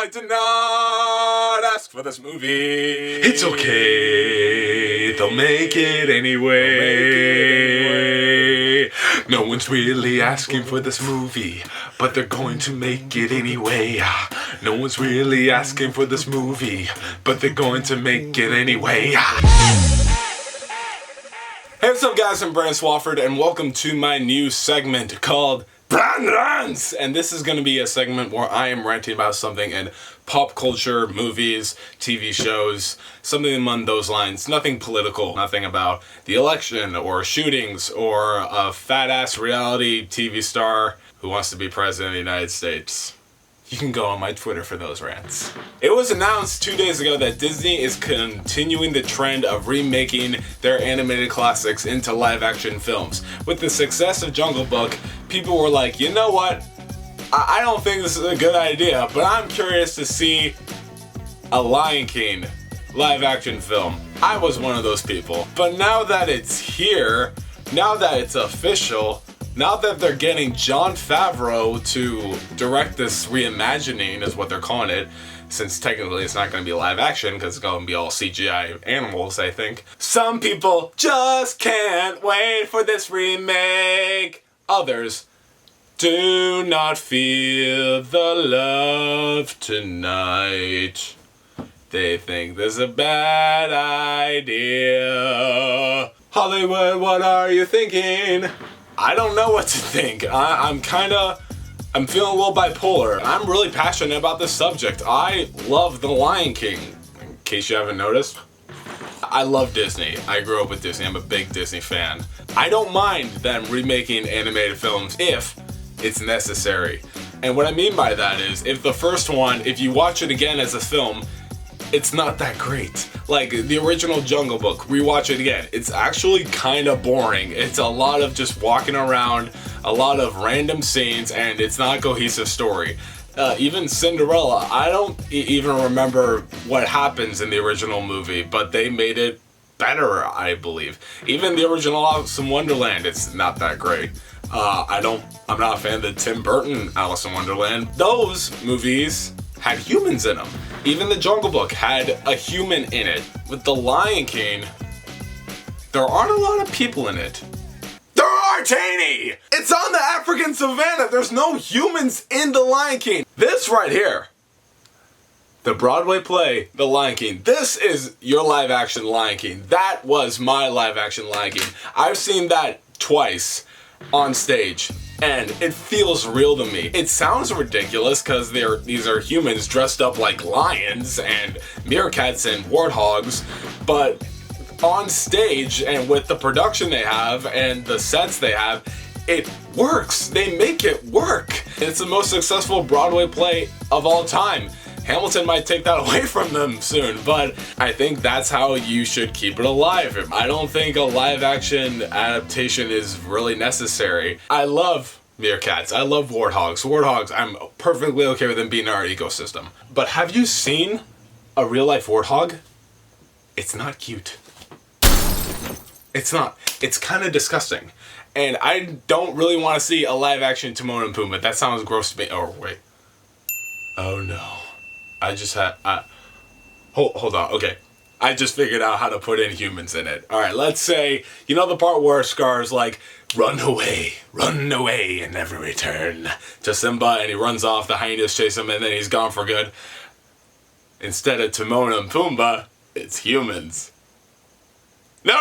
I did not ask for this movie. It's okay, they'll make it anyway. No one's really asking for this movie, but they're going to make it anyway. No one's really asking for this movie, but they're going to make it anyway. Hey, what's up guys, I'm Swofford, and welcome to my new segment called BRAN RANTS! And this is going to be a segment where I am ranting about something in pop culture, movies, TV shows, something among those lines. Nothing political, nothing about the election or shootings or a fat-ass reality TV star who wants to be president of the United States. You can go on my Twitter for those rants. It was announced 2 days ago that Disney is continuing the trend of remaking their animated classics into live-action films. With the success of Jungle Book, people were like, you know what? I don't think this is a good idea, but I'm curious to see a Lion King live-action film. I was one of those people. But now that it's here, now that it's official, now that they're getting Jon Favreau to direct this reimagining, is what they're calling it, since technically it's not going to be live action because it's going to be all CGI animals, I think. Some people just can't wait for this remake. Others do not feel the love tonight. They think this is a bad idea. Hollywood, what are you thinking? I don't know what to think. I'm feeling a little bipolar. I'm really passionate about this subject. I love The Lion King, in case you haven't noticed. I love Disney. I grew up with Disney. I'm a big Disney fan. I don't mind them remaking animated films if it's necessary. And what I mean by that is, if the first one, if you watch it again as a film, it's not that great. Like the original Jungle Book, rewatch it again. It's actually kind of boring. It's a lot of just walking around, a lot of random scenes, and it's not a cohesive story. Even Cinderella, I don't even remember what happens in the original movie, but they made it better, I believe. Even the original Alice in Wonderland, it's not that great. I'm not a fan of the Tim Burton Alice in Wonderland. Those movies had humans in them. Even the Jungle Book had a human in it. With The Lion King, there aren't a lot of people in it. There are, Taney! It's on the African savannah. There's no humans in The Lion King. This right here, the Broadway play, The Lion King. This is your live action Lion King. That was my live action Lion King. I've seen that twice on stage, and it feels real to me. It sounds ridiculous because these are humans dressed up like lions and meerkats and warthogs, but on stage and with the production they have and the sets they have, it works. They make it work. It's the most successful Broadway play of all time. Hamilton might take that away from them soon, but I think that's how you should keep it alive. I don't think a live action adaptation is really necessary. I love meerkats. I love warthogs. Warthogs, I'm perfectly okay with them being in our ecosystem. But have you seen a real life warthog? It's not cute. It's not. It's kind of disgusting. And I don't really want to see a live action Timon and Pumbaa. That sounds gross to me. Oh, wait. Oh no. Hold on, okay. I just figured out how to put in humans in it. Alright, let's say, you know the part where Scar's like, run away, and never return to Simba, and he runs off, the hyenas chase him, and then he's gone for good. Instead of Timon and Pumbaa, it's humans. No,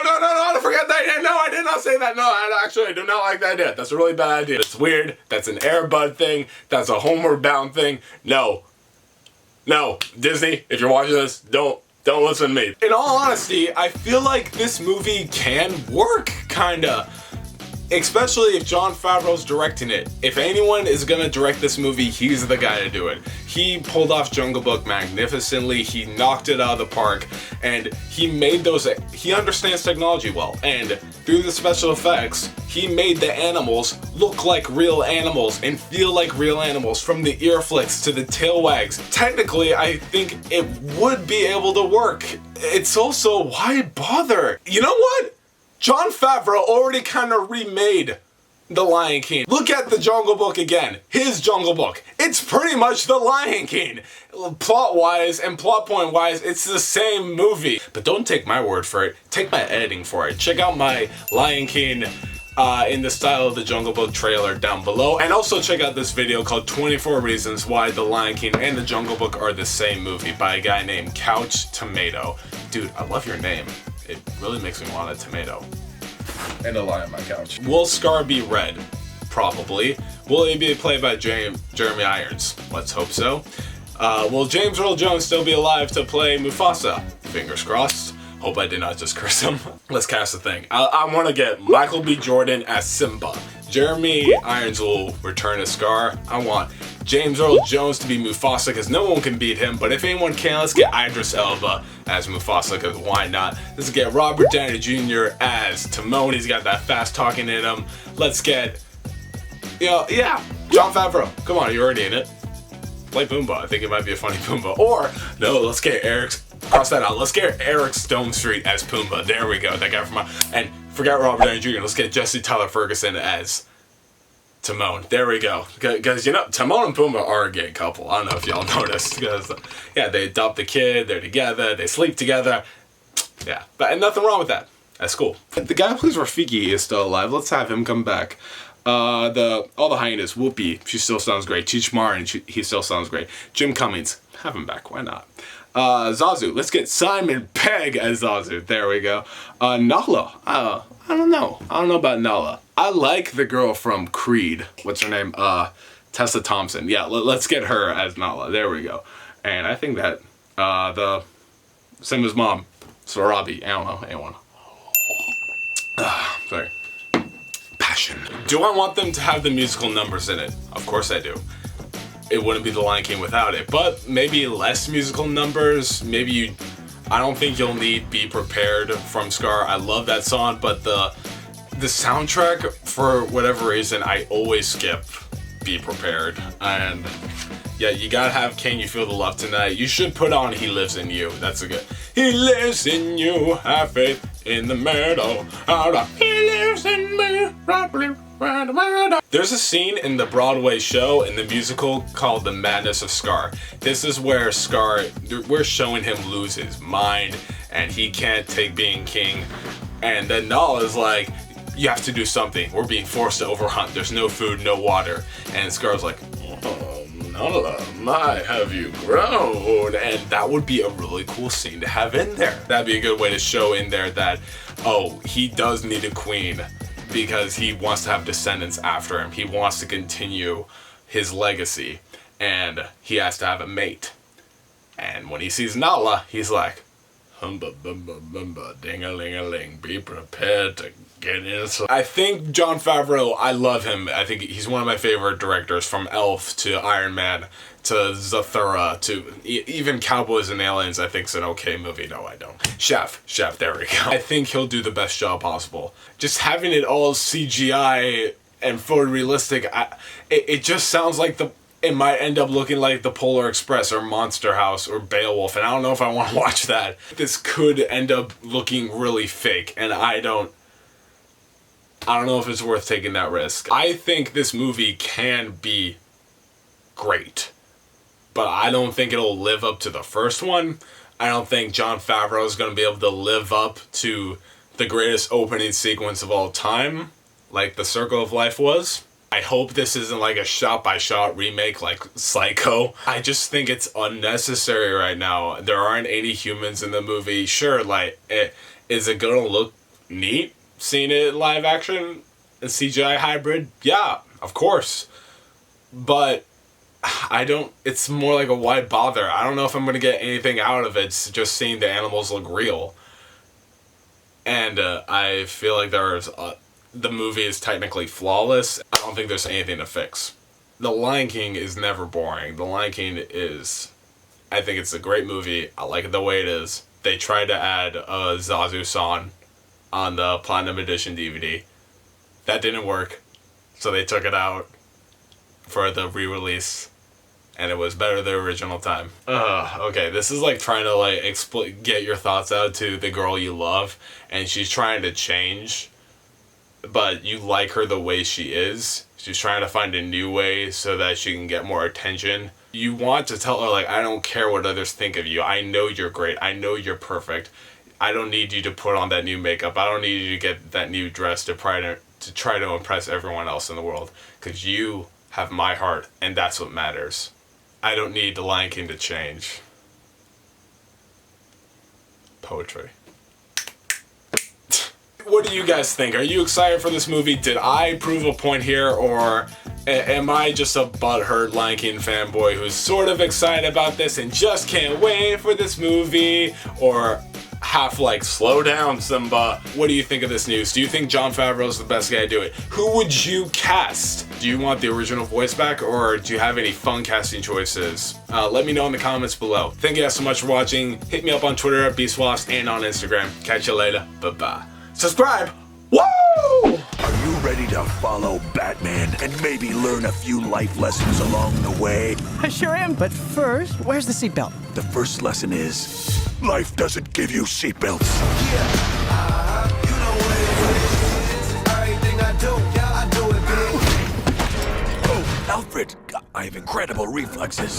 forget that. No, I did not say that. No, I do not like that idea. That's a really bad idea. It's weird. That's an Air Bud thing. That's a Homeward Bound thing. No, Disney, if you're watching this, don't listen to me. In all honesty, I feel like this movie can work, kinda. Especially if Jon Favreau's directing it. If anyone is gonna direct this movie, he's the guy to do it. He pulled off Jungle Book magnificently, he knocked it out of the park, and he understands technology well. And through the special effects, he made the animals look like real animals and feel like real animals, from the ear flicks to the tail wags. Technically, I think it would be able to work. It's also, why bother? You know what? Jon Favreau already kind of remade The Lion King. Look at the Jungle Book again. His Jungle Book. It's pretty much The Lion King. Plot-wise and plot point-wise, it's the same movie. But don't take my word for it. Take my editing for it. Check out my Lion King in the style of the Jungle Book trailer down below. And also check out this video called 24 Reasons Why The Lion King and the Jungle Book are the same movie by a guy named Couch Tomato. Dude, I love your name. It really makes me want a tomato. And a lie on my couch. Will Scar be red? Probably. Will he be played by Jeremy Irons? Let's hope so. Will James Earl Jones still be alive to play Mufasa? Fingers crossed. Hope I did not just curse him. Let's cast the thing. I want to get Michael B. Jordan as Simba. Jeremy Irons will return as Scar. I want James Earl Jones to be Mufasa because no one can beat him. But if anyone can, let's get Idris Elba as Mufasa because why not? Let's get Robert Downey Jr. as Timon. He's got that fast talking in him. Let's get, yeah, Jon Favreau. Come on, you're already in it. Play Pumbaa. I think it might be a funny Pumbaa. Or, no, let's get cross that out. Let's get Eric Stonestreet as Pumbaa. There we go. That guy from and forget Robert Downey Jr. Let's get Jesse Tyler Ferguson as Timon. There we go. Because, Timon and Pumbaa are a gay couple. I don't know if y'all noticed. Because, yeah, they adopt the kid. They're together. They sleep together. Yeah. And nothing wrong with that. That's cool. The guy who plays Rafiki is still alive. Let's have him come back. All the hyenas. Whoopi. She still sounds great. Cheech Marin. He still sounds great. Jim Cummings. Have him back. Why not? Zazu. Let's get Simon Pegg as Zazu. There we go. Nala. I don't know. I don't know about Nala. I like the girl from Creed. What's her name? Tessa Thompson. Yeah, let's get her as Nala. There we go. And I think that the Simba's mom, Sarabi. I don't know. Anyone. Sorry. Passion. Do I want them to have the musical numbers in it? Of course I do. It wouldn't be The Lion King without it, but maybe less musical numbers. I don't think you'll need Be Prepared from Scar. I love that song, but the soundtrack, for whatever reason, I always skip Be Prepared. And yeah, you gotta have Can You Feel the Love Tonight. You should put on He Lives in You. That's a good. He lives in you, have faith in the meadow. He lives in me. There's a scene in the Broadway show, in the musical, called The Madness of Scar. This is where we're showing him lose his mind, and he can't take being king. And then Nala is like, you have to do something. We're being forced to overhunt. There's no food, no water. And Scar's like, oh, Nala, my, have you grown? And that would be a really cool scene to have in there. That'd be a good way to show in there that, oh, he does need a queen because he wants to have descendants after him. He wants to continue his legacy, and he has to have a mate. And when he sees Nala, he's like, humba bumba bumba ding-a-ling-a-ling, be prepared to get in. I think Jon Favreau, I love him. I think he's one of my favorite directors, from Elf to Iron Man to Zathura to even Cowboys and Aliens. I think it's an okay movie. No, I don't. Chef, there we go. I think he'll do the best job possible. Just having it all CGI and photorealistic, it just sounds like it might end up looking like the Polar Express or Monster House or Beowulf, and I don't know if I want to watch that. This could end up looking really fake, and I don't know if it's worth taking that risk. I think this movie can be great, but I don't think it'll live up to the first one. I don't think Jon Favreau is going to be able to live up to the greatest opening sequence of all time, like The Circle of Life was. I hope this isn't like a shot-by-shot remake like Psycho. I just think it's unnecessary right now. There aren't any humans in the movie. Sure, like, is it gonna look neat seeing it live action and CGI hybrid? Yeah, of course. But it's more like a why bother? I don't know if I'm gonna get anything out of it just seeing the animals look real. And I feel like the movie is technically flawless. I don't think there's anything to fix. The Lion King is never boring. The Lion King I think it's a great movie. I like it the way it is. They tried to add a Zazu song on the Platinum Edition DVD. That didn't work, so they took it out for the re-release, and it was better the original time. Okay, this is like trying to like get your thoughts out to the girl you love, and she's trying to change but you like her the way she is. She's trying to find a new way so that she can get more attention. You want to tell her, like, I don't care what others think of you. I know you're great. I know you're perfect. I don't need you to put on that new makeup. I don't need you to get that new dress to try to impress everyone else in the world. Because you have my heart, and that's what matters. I don't need the Lion King to change. Poetry. What do you guys think? Are you excited for this movie? Did I prove a point here, or am I just a butthurt Lion King fanboy who's sort of excited about this and just can't wait for this movie? Or half like, slow down, Simba. What do you think of this news? Do you think Jon Favreau is the best guy to do it? Who would you cast? Do you want the original voice back, or do you have any fun casting choices? Let me know in the comments below. Thank you guys so much for watching. Hit me up on Twitter at BSwoffs and on Instagram. Catch you later. Bye-bye. Subscribe. Woo! Are you ready to follow Batman and maybe learn a few life lessons along the way? I sure am, but first, where's the seatbelt? The first lesson is, life doesn't give you seatbelts. You know what it is. Everything I do it big. Oh, Alfred, I have incredible reflexes.